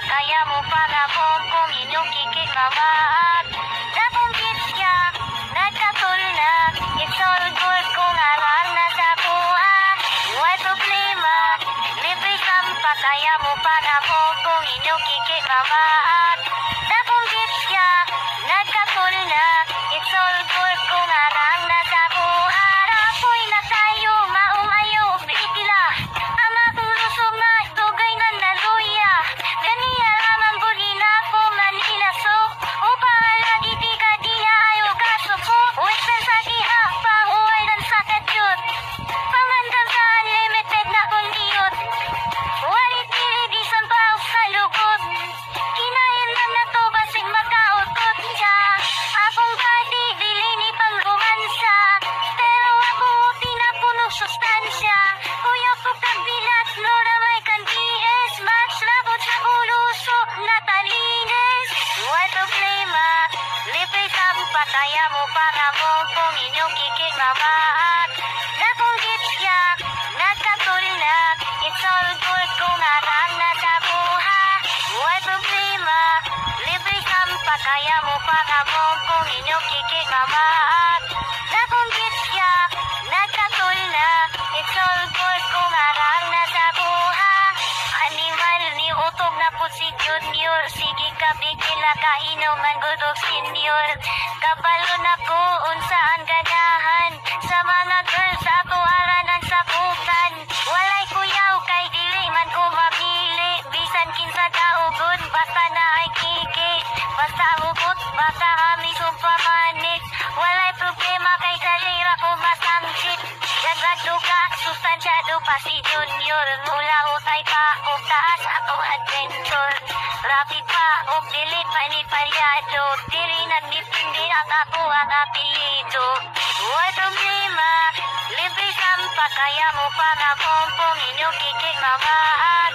kaya mo para kung inyong kikikamaat. Dakong kitya, nagkatulak, isolgol kung aral na sa kuha. Huwag problema, libre sampa kaya mo para kung inyong kikikamaat. Dakong kitya, nagkatulak, isolgol kung aral na sa kuha. Rapoy na tayo, maumayo, bitila. Ama kong lusog na, dugay na naluya. Ganiya raman buli na ko maninaso. Upang lagi di ka diya ayo kasuko. Uwit na sa iha, pahuway dan sa kadyot. Pamandam sa unlimited na kundiyot. Walit ilibisan pa o sa lugod. Kinain lang na to basig makautot siya. Akong pati dili ni pang romansa. Pero ako tinapuno sustansya. Kuya ko kabilat no na may kan-DS. Match labot sa uluso na talines. Huwag problema, libre sampa kaya mo para kung inyong kikikmabaat. Dakong gitsyak, nagkatulak, it's all good kung arang na sa buha. Huwag problema, libre sampa kaya mo para kung inyong kikikmabaat. Dakong gitsyak, nagkatulak, it's all good kung arang na sa buha. Animal ni utog na po si Junior. Sige ka bigila kainuman gudog senior. Kabalo na ko unsaan ganahan. Sa mga girls ako aranan sa bukan. Walay kuyaw kay dili man ko mabili. Bisan kinsa kaugod basta na ay kiki. Basta hugot basta hami sumpamanik. Walay problema kay salira ko masangsit. Dagdag duga sustansyado pa si Junior. Mula utay pa o taas akong adventure. Rapid pa o dili pa ni palyado. Dili nagnipindi ang ako ang apelido. Huwag problema, libre sampa kaya mo para kung inyong kikikmabaat.